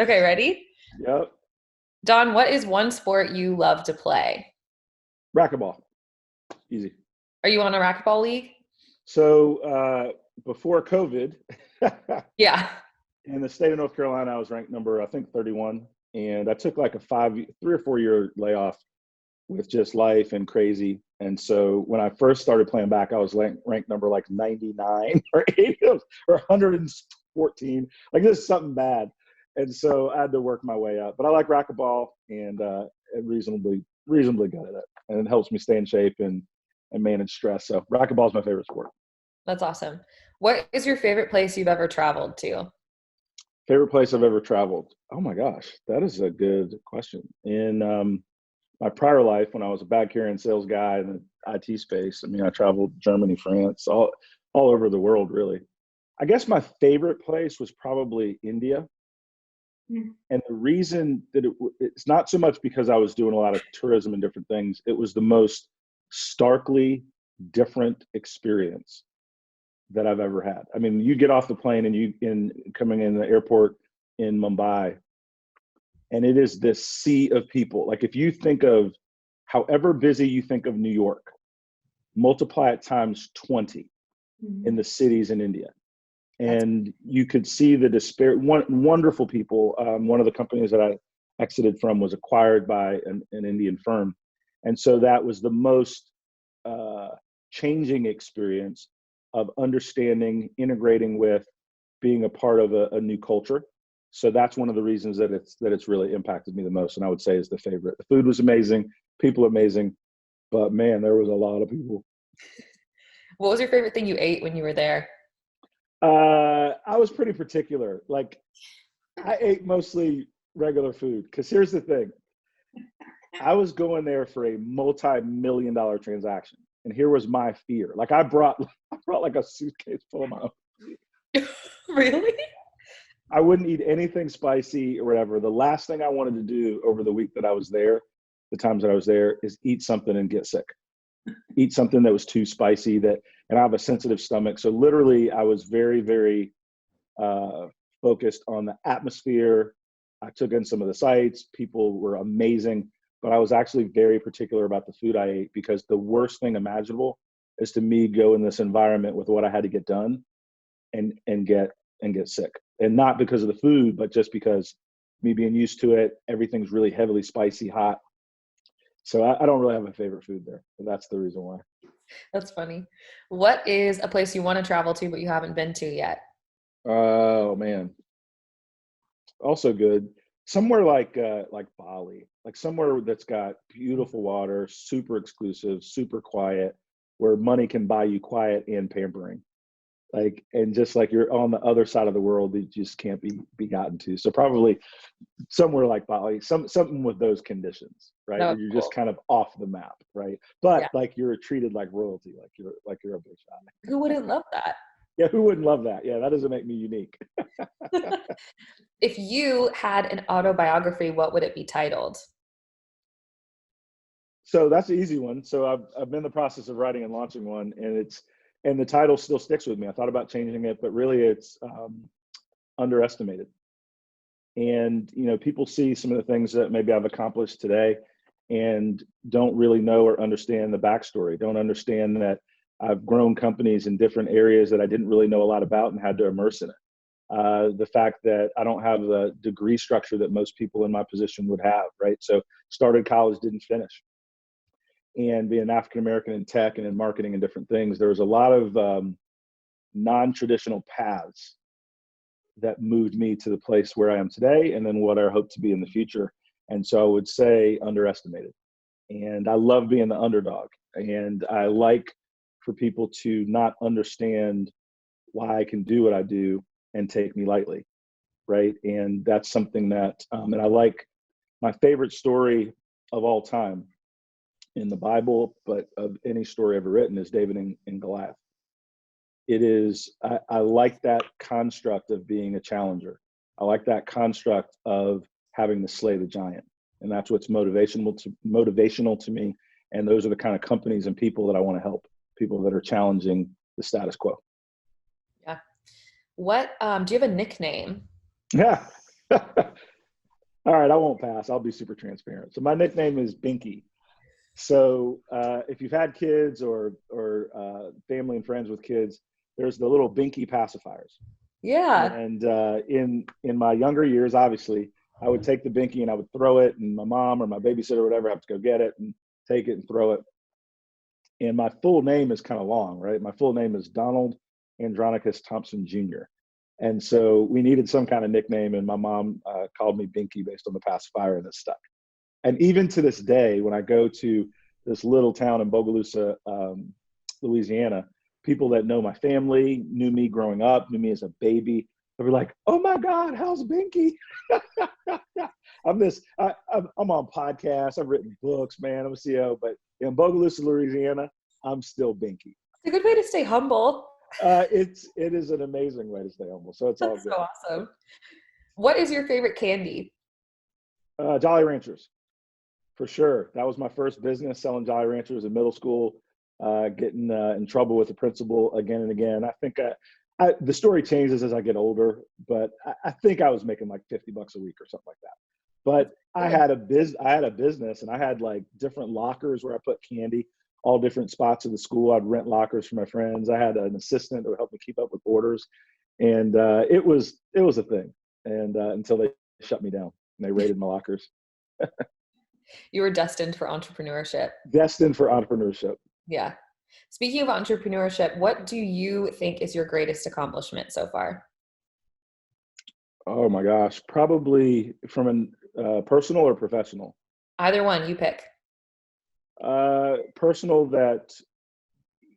Okay, ready? Yep. Don, what is one sport you love to play? Racquetball. Easy. Are you on a racquetball league? So before COVID, Yeah. in the state of North Carolina, I was ranked number, I think, 31. And I took like a 3 or 4 year layoff with just life and crazy. And so when I first started playing back, I was ranked number like 99 or 80 or 114. Like this is something bad. And so I had to work my way up. But I like racquetball and reasonably good at it. And it helps me stay in shape and manage stress. So racquetball is my favorite sport. That's awesome. What is your favorite place you've ever traveled to? Favorite place I've ever traveled? Oh my gosh, that is a good question. In my prior life, when I was a bag carrying sales guy in the IT space, I mean, I traveled Germany, France, all over the world, really. I guess my favorite place was probably India. Mm. And the reason that it's not so much because I was doing a lot of tourism and different things, it was the most starkly different experience that I've ever had. I mean, you get off the plane and coming in the airport in Mumbai, and it is this sea of people. Like if you think of however busy you think of New York, multiply it times 20 in the cities in India. That's And you could see the despair. Wonderful people. One of the companies that I exited from was acquired by an Indian firm. And so that was the most changing experience of understanding, integrating with, being a part of a new culture. So that's one of the reasons that it's really impacted me the most. And I would say is the favorite. The food was amazing, people amazing, but man, there was a lot of people. What was your favorite thing you ate when you were there? I was pretty particular. Like I ate mostly regular food because here's the thing. I was going there for a multi-million-dollar transaction. And here was my fear. Like I brought like a suitcase full of my own. Really? I wouldn't eat anything spicy or whatever. The last thing I wanted to do over the week that I was there, the times that I was there, is eat something and get sick. Eat something that was too spicy and I have a sensitive stomach. So literally I was very, very uh, focused on the atmosphere. I took in some of the sights. People were amazing, but I was actually very particular about the food I ate because the worst thing imaginable is to me go in this environment with what I had to get done and get sick. And not because of the food, but just because me being used to it, everything's really heavily spicy, hot. So I don't really have a favorite food there, but that's the reason why. That's funny. What is a place you want to travel to but you haven't been to yet? Oh man, also good. Somewhere like Bali, like somewhere that's got beautiful water, super exclusive, super quiet, where money can buy you quiet and pampering. Like and just like you're on the other side of the world that you just can't be gotten to. So probably somewhere like Bali, something with those conditions, right? That Where was you're just cool. kind of off the map, right? Yeah. But like you're treated like royalty, like you're a big shot. Who wouldn't love that? Yeah, who wouldn't love that? Yeah, that doesn't make me unique. If you had an autobiography, what would it be titled? So that's the easy one. So I've been in the process of writing and launching one, and the title still sticks with me. I thought about changing it, but really it's underestimated. And people see some of the things that maybe I've accomplished today and don't really know or understand the backstory, don't understand that I've grown companies in different areas that I didn't really know a lot about and had to immerse in it. The fact that I don't have the degree structure that most people in my position would have, right? So started college, didn't finish. And being African American in tech and in marketing and different things, there was a lot of non-traditional paths that moved me to the place where I am today and then what I hope to be in the future. And so I would say underestimated. And I love being the underdog. And I like for people to not understand why I can do what I do and take me lightly. Right. And that's something that, and I like my favorite story of all time in the Bible, but of any story ever written is David and Goliath. It is, I like that construct of being a challenger. I like that construct of having to slay the giant. And that's what's motivational to me. And those are the kind of companies and people that I want to help, people that are challenging the status quo. Yeah. What do you have a nickname? Yeah. All right, I won't pass. I'll be super transparent. So my nickname is Binky. So if you've had kids or family and friends with kids, there's the little Binky pacifiers. Yeah. And in my younger years, obviously, I would take the Binky and I would throw it, and my mom or my babysitter or whatever have to go get it and take it and throw it. And my full name is kind of long, right? My full name is Donald Andronicus Thompson Jr. And so we needed some kind of nickname, and my mom called me Binky based on the pacifier, and it stuck. And even to this day, when I go to this little town in Bogalusa, Louisiana, people that know my family, knew me growing up, knew me as a baby, they were like, "Oh my God, how's Binky?" I'm on podcasts, I've written books, man. I'm a CEO, but in Bogalusa, Louisiana, I'm still Binky. It's a good way to stay humble. It is an amazing way to stay humble, so it's all That's so good. awesome. What is your favorite candy? Jolly Ranchers. For sure. That was my first business, selling Jolly Ranchers in middle school, getting in trouble with the principal again and again. I think the story changes as I get older, but I think I was making like $50 a week or something like that. But I had a business, and I had like different lockers where I put candy, all different spots of the school. I'd rent lockers for my friends. I had an assistant that would help me keep up with orders, and it was a thing. And until they shut me down and they raided my lockers. You were destined for entrepreneurship. Destined for entrepreneurship. Yeah. Speaking of entrepreneurship, what do you think is your greatest accomplishment so far? Oh my gosh, probably from an personal or professional. Either one, you pick. Personal that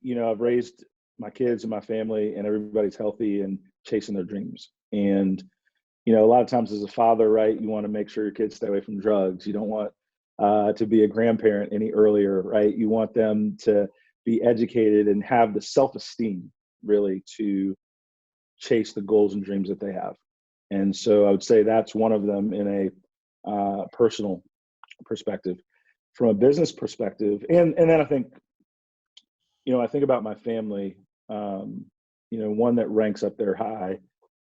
I've raised my kids and my family, and everybody's healthy and chasing their dreams. And a lot of times as a father, right, you want to make sure your kids stay away from drugs. You don't want to be a grandparent any earlier, right? You want them to be educated and have the self-esteem really to chase the goals and dreams that they have. And so I would say that's one of them in a personal perspective. From a business perspective, and then I think, I think about my family. One that ranks up there high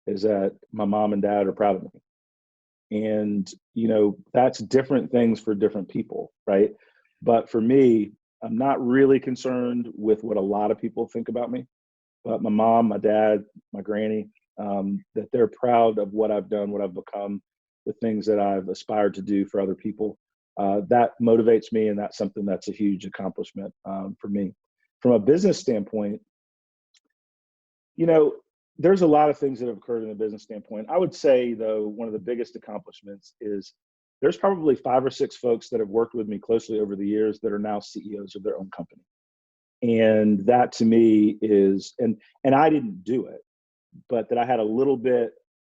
is that my mom and dad are proud of me. And that's different things for different people, right? But for me, I'm not really concerned with what a lot of people think about me. But my mom, my dad, my granny, that they're proud of what I've done, what I've become, the things that I've aspired to do for other people. That motivates me, and that's something that's a huge accomplishment for me. From a business standpoint, there's a lot of things that have occurred in a business standpoint. I would say, though, one of the biggest accomplishments is there's probably 5 or 6 folks that have worked with me closely over the years that are now CEOs of their own company. And that to me is, and I didn't do it, but that I had a little bit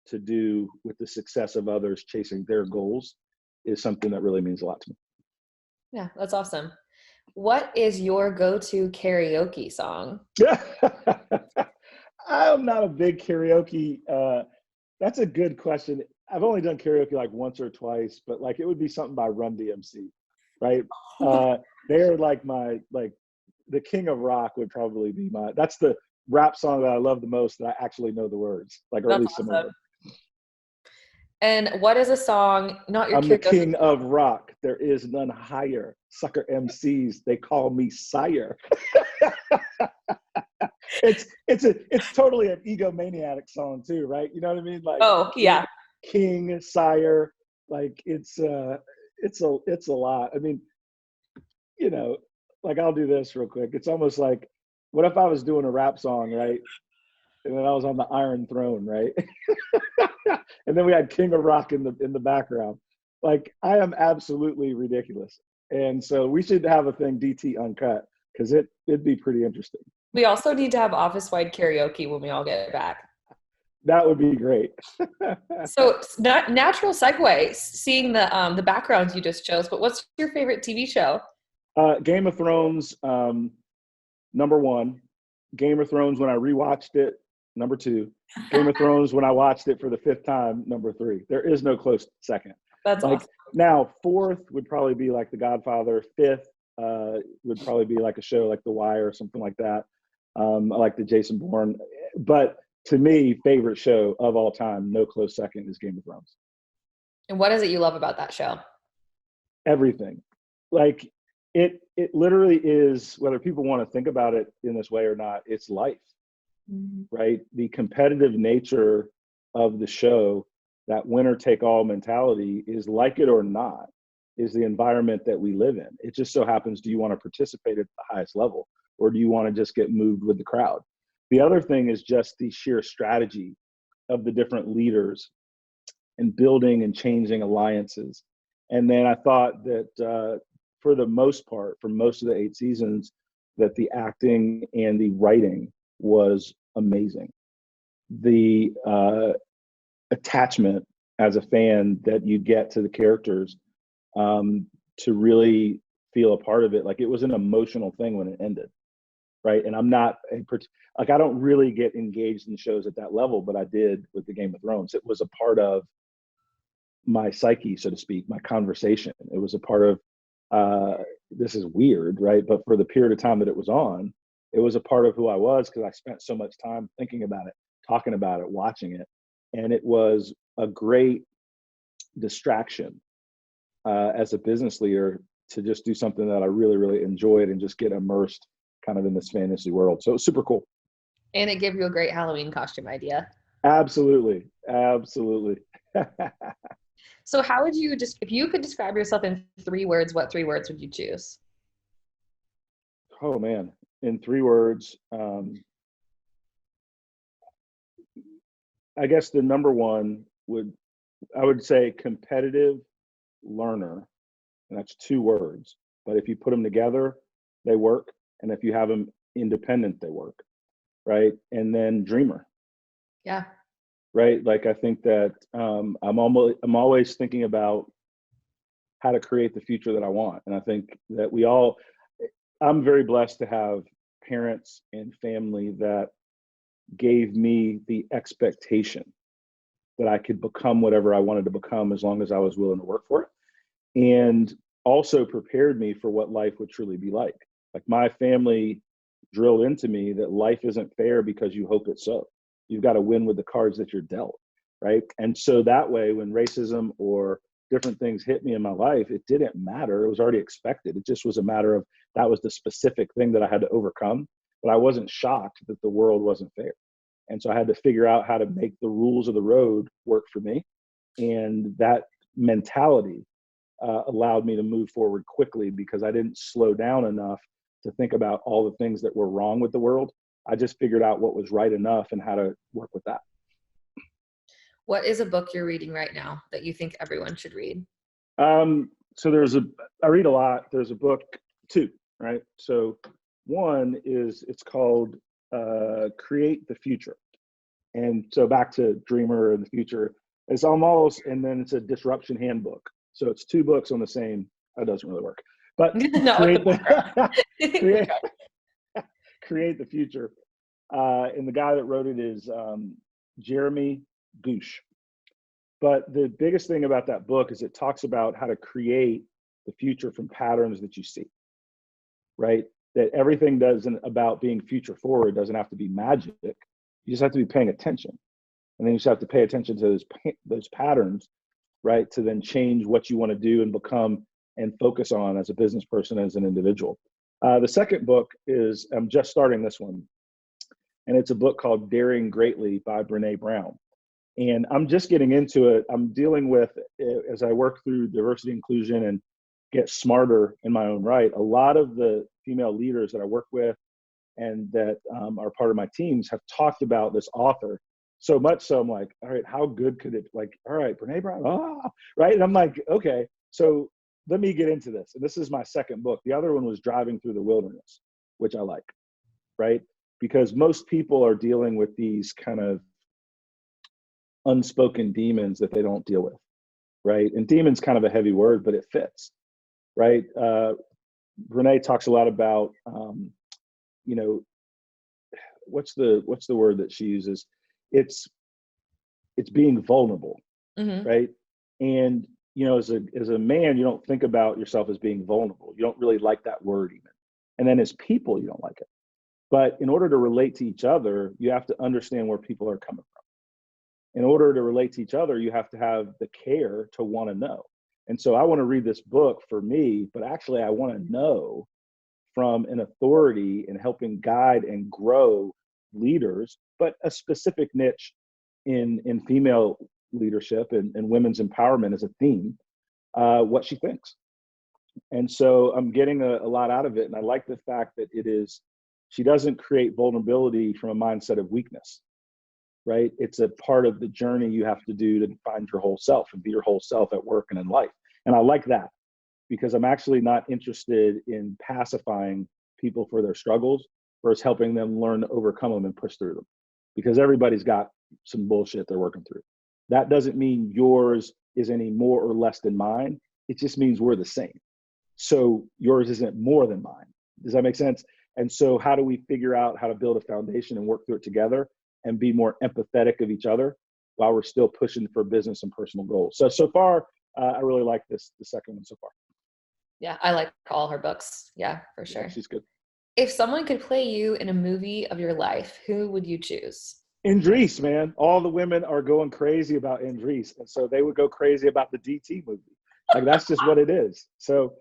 to do with the success of others chasing their goals is something that really means a lot to me. Yeah, that's awesome. What is your go-to karaoke song? I'm not a big karaoke. That's a good question. I've only done karaoke like once or twice, but like it would be something by Run DMC, right? They're like the King of Rock would probably be that's the rap song that I love the most that I actually know the words, like, or at That's least some of awesome. them. And what is a song, not your I'm the karaoke king of rock. There is none higher. Sucker MCs, they call me sire. It's totally an egomaniac song too, right? You know what I mean? Like, Oh, yeah. king, sire, like it's a lot. I mean, like I'll do this real quick. It's almost like, what if I was doing a rap song, right? And then I was on the Iron Throne, right? And then we had King of Rock in the background. Like, I am absolutely ridiculous. And so we should have a thing DT Uncut, because it'd be pretty interesting. We also need to have office-wide karaoke when we all get back. That would be great. So natural segue, seeing the backgrounds you just chose, but what's your favorite TV show? Game of Thrones, number 1. Game of Thrones, when I rewatched it, number 2. Game of Thrones, when I watched it for the 5th time, number 3. There is no close second. That's like awesome. Now 4th would probably be like The Godfather. 5th would probably be like a show like The Wire or something like that. I like the Jason Bourne, but to me, favorite show of all time, no close second, is Game of Thrones. And what is it you love about that show? Everything. Like it literally is, whether people want to think about it in this way or not, it's life, Mhm. right? The competitive nature of the show, that winner take all mentality, is, like it or not, is the environment that we live in. It just so happens, do you want to participate at the highest level, or do you want to just get moved with the crowd? The other thing is just the sheer strategy of the different leaders and building and changing alliances. And then I thought that for the most part, for most of the 8 seasons, that the acting and the writing was amazing. The attachment as a fan that you get to the characters, to really feel a part of it. Like, it was an emotional thing when it ended, right? And I'm not like, I don't really get engaged in shows at that level, but I did with the Game of Thrones. It was a part of my psyche, so to speak, my conversation. It was a part of, this is weird, right? But for the period of time that it was on, it was a part of who I was, because I spent so much time thinking about it, talking about it, watching it. And it was a great distraction as a business leader, to just do something that I really, really enjoyed and just get immersed kind of in this fantasy world. So it was super cool. And it gave you a great Halloween costume idea. Absolutely. Absolutely. So how would you just, if you could describe yourself in 3 words, what 3 words would you choose? Oh, man. In 3 words, I guess the number one I would say competitive learner, and that's 2 words. But if you put them together, they work. And if you have them independent, they work, right? And then dreamer, Yeah. right? Like, I think that I'm always thinking about how to create the future that I want. And I think that I'm very blessed to have parents and family that gave me the expectation that I could become whatever I wanted to become, as long as I was willing to work for it. And also prepared me for what life would truly be like. Like, my family drilled into me that life isn't fair because you hope it's so. You've got to win with the cards that you're dealt, right? And so that way, when racism or different things hit me in my life, it didn't matter. It was already expected. It just was a matter of, that was the specific thing that I had to overcome. But I wasn't shocked that the world wasn't fair. And so I had to figure out how to make the rules of the road work for me. And that mentality allowed me to move forward quickly, because I didn't slow down enough to think about all the things that were wrong with the world. I just figured out what was right enough and how to work with that. What is a book you're reading right now that you think everyone should read? So I read a lot. There's a book, two, right? So one is, it's called Create the Future. And so, back to Dreamer and the future, it's almost, and then it's a disruption handbook. So it's 2 books on the same, that doesn't really work. But No, in the create background. create, create the future. And the guy that wrote it is Jeremy Goosh. But the biggest thing about that book is, it talks about how to create the future from patterns that you see, right? That everything doesn't about being future forward doesn't have to be magic. You just have to be paying attention. And then you just have to pay attention to those patterns, right? To then change what you want to do and become and focus on as a business person, as an individual. The second book is, I'm just starting this one, and it's a book called Daring Greatly by Brene Brown. And I'm just getting into it. I'm dealing with, as I work through diversity inclusion and get smarter in my own right, a lot of the female leaders that I work with and that are part of my teams have talked about this author so much so I'm like, all right, how good could it, like, all right, Brene Brown, right? And I'm like, okay, so let me get into this. And this is my second book. The other one was Driving Through the Wilderness, which I like, right? Because most people are dealing with these kind of unspoken demons that they don't deal with, right? And demon's kind of a heavy word, but it fits, right? Brene talks a lot about, you know, what's the word that she uses? It's being vulnerable, Mm-hmm. right? And as a man, you don't think about yourself as being vulnerable. You don't really like that word even. And then as people, you don't like it. But in order to relate to each other, you have to understand where people are coming from. In order to relate to each other, you have to have the care to want to know. And so I want to read this book for me, but actually I want to know from an authority in helping guide and grow leaders, but a specific niche in female leadership and women's empowerment as a theme, what she thinks. And so I'm getting a lot out of it. And I like the fact that she doesn't create vulnerability from a mindset of weakness, right? It's a part of the journey you have to do to find your whole self and be your whole self at work and in life. And I like that because I'm actually not interested in pacifying people for their struggles versus helping them learn to overcome them and push through them, because everybody's got some bullshit they're working through. That doesn't mean yours is any more or less than mine. It just means we're the same. So yours isn't more than mine. Does that make sense? And so how do we figure out how to build a foundation and work through it together and be more empathetic of each other while we're still pushing for business and personal goals? So far, I really like the second one so far. Yeah, I like all her books. Yeah, for sure. Yeah, she's good. If someone could play you in a movie of your life, who would you choose? Idris, man. All the women are going crazy about Idris. And so they would go crazy about the DT movie. Like, that's just what it is. So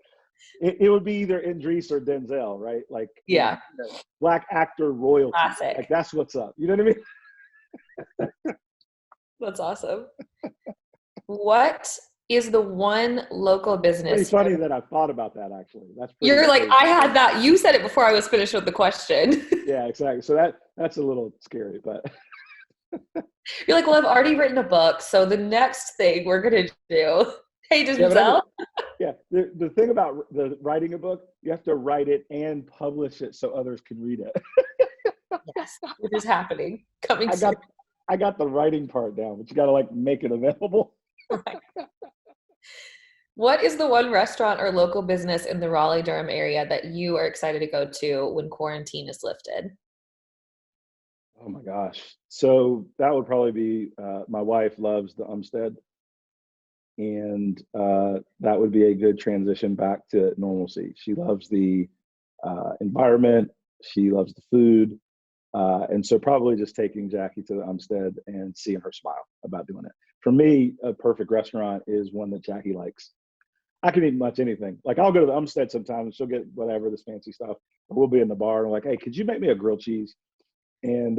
it would be either Idris or Denzel, right? Like, yeah, Black actor royalty. Classic. Like, that's what's up. You know what I mean? That's awesome. What is the one local business? It's pretty funny that I've thought about that, actually. You're like, I had that. You said it before I was finished with the question. Yeah, exactly. So that's a little scary, but. You're like, well, I've already written a book, so the next thing we're going to do. Hey, Denzel. Yeah, the thing about writing a book, you have to write it and publish it so others can read it. Yes, it is happening. I got the writing part down, but you got to like make it available. Right. What is the one restaurant or local business in the Raleigh-Durham area that you are excited to go to when quarantine is lifted? Oh my gosh. So that would probably be, my wife loves the Umstead. And that would be a good transition back to normalcy. She loves the environment. She loves the food. And so probably just taking Jackie to the Umstead and seeing her smile about doing it. For me, a perfect restaurant is one that Jackie likes. I can eat much anything. Like, I'll go to the Umstead sometimes and she'll get whatever, this fancy stuff. Or we'll be in the bar and we're like, hey, could you make me a grilled cheese? And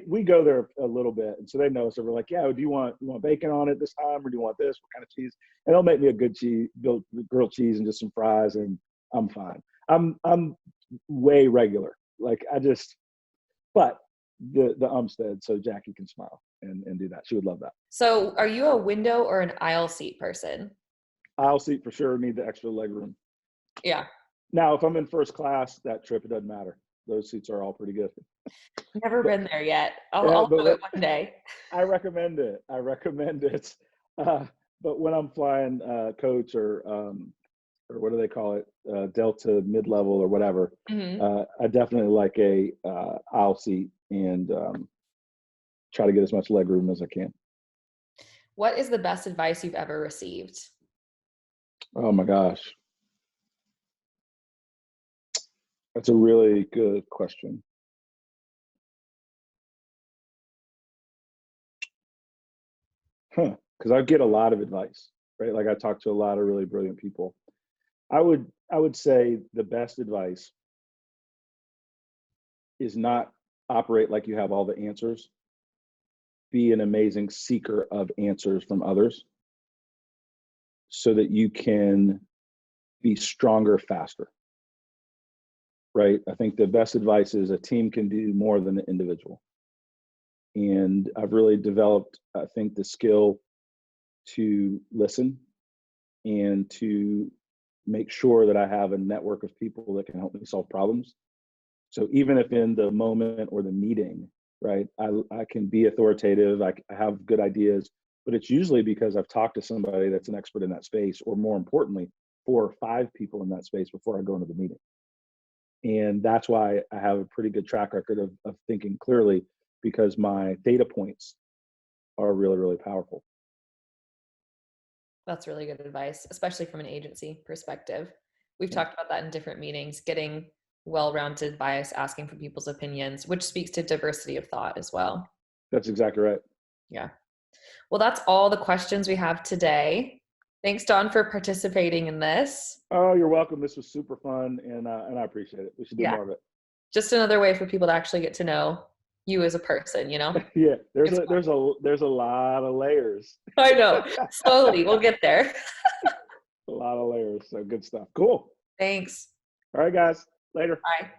we go there a little bit. And so they know. So we're like, yeah, do you want bacon on it this time? Or do you want this? What kind of cheese? And they'll make me a good grilled cheese and just some fries, and I'm fine. I'm way regular. Like, but the Umstead, so Jackie can smile and do that. She would love that. So are you a window or an aisle seat person? Aisle seat for sure. Need the extra leg room. Yeah. Now, if I'm in first class, that trip, it doesn't matter. Those seats are all pretty good. Never been there yet. I'll do it one day. I recommend it. But when I'm flying coach or what do they call it? Delta mid-level or whatever, I definitely like a aisle seat and try to get as much leg room as I can. What is the best advice you've ever received? Oh my gosh. That's a really good question. Because I get a lot of advice, right? Like, I talk to a lot of really brilliant people. I would say the best advice is not operate like you have all the answers. Be an amazing seeker of answers from others so that you can be stronger faster, right? I think the best advice is a team can do more than an individual. And I've really developed, I think, the skill to listen and to make sure that I have a network of people that can help me solve problems. So even if in the moment or the meeting, right, I can be authoritative, I have good ideas, but it's usually because I've talked to somebody that's an expert in that space, or more importantly, 4 or 5 people in that space before I go into the meeting. And that's why I have a pretty good track record of thinking clearly, because my data points are really, really powerful. That's really good advice, especially from an agency perspective. We've talked about that in different meetings, getting well-rounded bias, asking for people's opinions, which speaks to diversity of thought as well. That's exactly right. Yeah. Well, that's all the questions we have today. Thanks, Don, for participating in this. Oh, you're welcome. This was super fun, and I appreciate it. We should do Yeah. more of it. Just another way for people to actually get to know you as a person, Yeah, It's fun. there's a lot of layers. I know. Slowly, we'll get there. A lot of layers. So good stuff. Cool. Thanks. All right, guys. Later. Bye.